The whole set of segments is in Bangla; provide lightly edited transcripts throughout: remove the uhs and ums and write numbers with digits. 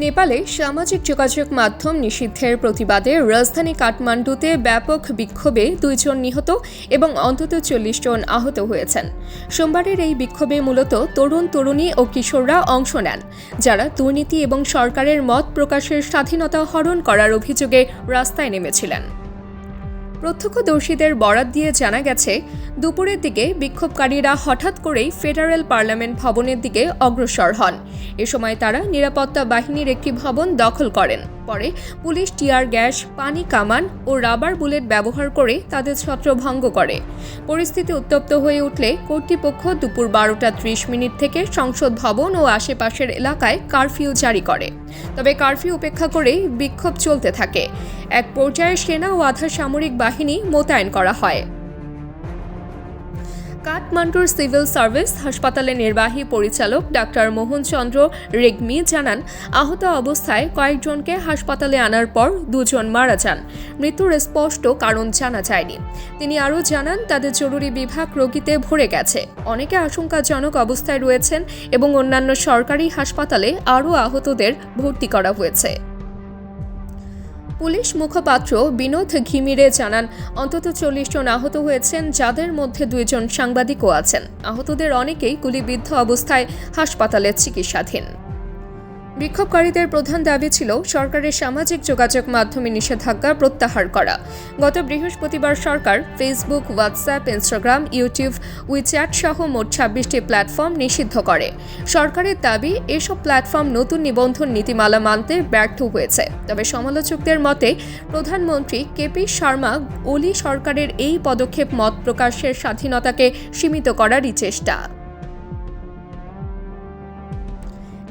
নেপালে সামাজিক যোগাযোগ মাধ্যম নিষিদ্ধের প্রতিবাদে রাজধানী কাঠমান্ডুতে ব্যাপক বিক্ষোভে 2 জন নিহত এবং অন্তত 40 জন আহত হয়েছেন। সোমবারের এই বিক্ষোভে মূলত তরুণ-তরুণী ও কিশোররা অংশ নেন, যারা দুর্নীতি এবং সরকারের মত প্রকাশের স্বাধীনতা হরণ করার অভিযোগে রাস্তায় নেমেছিলেন। প্রত্যক্ষদর্শীদের বরাত দিয়ে জানা গেছে, দুপুরের দিকে বিক্ষোভকারীরা হঠাৎ করেই ফেডারেল পার্লামেন্ট ভবনের দিকে অগ্রসর হন। এ সময় তারা নিরাপত্তা বাহিনীর একটি ভবন দখল করেন। পরে পুলিশ টিয়ার গ্যাস, পানি কামান ও রাবার বুলেট ব্যবহার করে তাদের ছত্রভঙ্গ করে। পরিস্থিতি উত্তপ্ত হয়ে উঠলে কর্তৃপক্ষ দুপুর 12টা 30 মিনিট থেকে সংসদ ভবন ও আশেপাশের এলাকায় কারফিউ জারি করে। তবে কারফিউ উপেক্ষা করেই বিক্ষোভ চলতে থাকে। এক পর্যায়ে সেনা ও আধা সামরিক বাহিনী মোতায়েন করা হয়। কাঠমান্ডুর সিভিল সার্ভিস হাসপাতালের নির্বাহী পরিচালক ডাক্তার মোহন চন্দ্র রেগ্মি জানান, আহত অবস্থায় কয়েকজনকে হাসপাতালে আনার পর 2 জন মারা যান। মৃত্যুর স্পষ্ট কারণ জানা যায়নি। তিনি আরও জানান, তাদের জরুরি বিভাগ রোগীতে ভরে গেছে, অনেকে আশঙ্কাজনক অবস্থায় রয়েছেন এবং অন্যান্য সরকারি হাসপাতালে আরও আহতদের ভর্তি করা হয়েছে। পুলিশ মুখপাত্র বিনোদ ঘিমিরে জানান, অন্তত 40 জন আহত হয়েছেন, যাদের মধ্যে 2 জন সাংবাদিকও আছেন। আহতদের অনেকেই গুলিবিদ্ধ অবস্থায় হাসপাতালে চিকিৎসাধীন। বিক্ষোভকারীদের প্রধান দাবি ছিল সরকারের সামাজিক যোগাযোগ মাধ্যমে নিষেধাজ্ঞা প্রত্যাহার করা। গত বৃহস্পতিবার সরকার Facebook, WhatsApp, Instagram, YouTube, WeChat সহ মোট 26টি প্ল্যাটফর্ম নিষিদ্ধ করে। সরকারের দাবি, এসব প্ল্যাটফর্ম নতুন নিবন্ধন নীতিমালা মানতে ব্যর্থ হয়েছে। তবে সমালোচকদের মতে, প্রধানমন্ত্রী কেপি শর্মা ওলি সরকারের এই পদক্ষেপ মত প্রকাশের স্বাধীনতাকে সীমিত করারই চেষ্টা।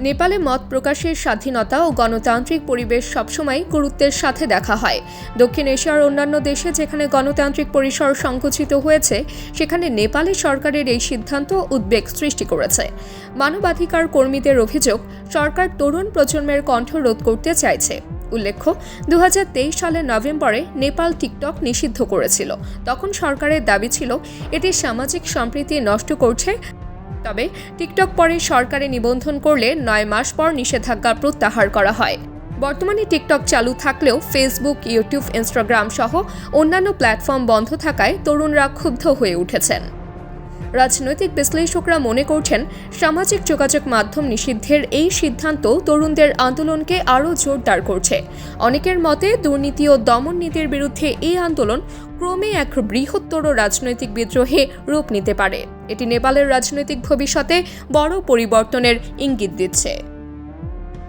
নেপালে মত প্রকাশের স্বাধীনতা ও গণতান্ত্রিক পরিবেশ সবসময় গুরুত্বের সাথে দেখা হয়। দক্ষিণ এশিয়ার অন্যান্য দেশে যেখানে গণতান্ত্রিক পরিসর সংকুচিত হয়েছে, সেখানে নেপালের সরকারের এই সিদ্ধান্ত উদ্বেগ সৃষ্টি করেছে। মানবাধিকার কর্মীদের অভিযোগ, সরকার তরুণ প্রজন্মের কণ্ঠ রোধ করতে চাইছে। উল্লেখ্য, 2023 সালের নভেম্বরে নেপাল টিকটক নিষিদ্ধ করেছিল। তখন সরকারের দাবি ছিল এটি সামাজিক সম্প্রীতি নষ্ট করছে। তবে টিকটক পরে সরকারে নিবন্ধন করলে 9 মাস পর নিষেধাজ্ঞা প্রত্যাহার করা হয়। বর্তমানে টিকটক চালু থাকলেও ফেসবুক, ইউটিউব, ইনস্টাগ্রাম সহ অন্যান্য প্ল্যাটফর্ম বন্ধ থাকায় তরুণরা ক্ষুব্ধ হয়ে উঠেছেন। রাজনৈতিক বিশ্লেষকরা মনে করছেন, সামাজিক যোগাযোগ মাধ্যম নিষিদ্ধের এই সিদ্ধান্ত তরুণদের আন্দোলনকে আরও জোরদার করছে। অনেকের মতে, দুর্নীতি ও দমন নীতির বিরুদ্ধে এই আন্দোলন ক্রমে এক বৃহত্তর রাজনৈতিক বিদ্রোহে রূপ নিতে পারে। এটি নেপালের রাজনৈতিক ভবিষ্যতে বড় পরিবর্তনের ইঙ্গিত দিচ্ছে।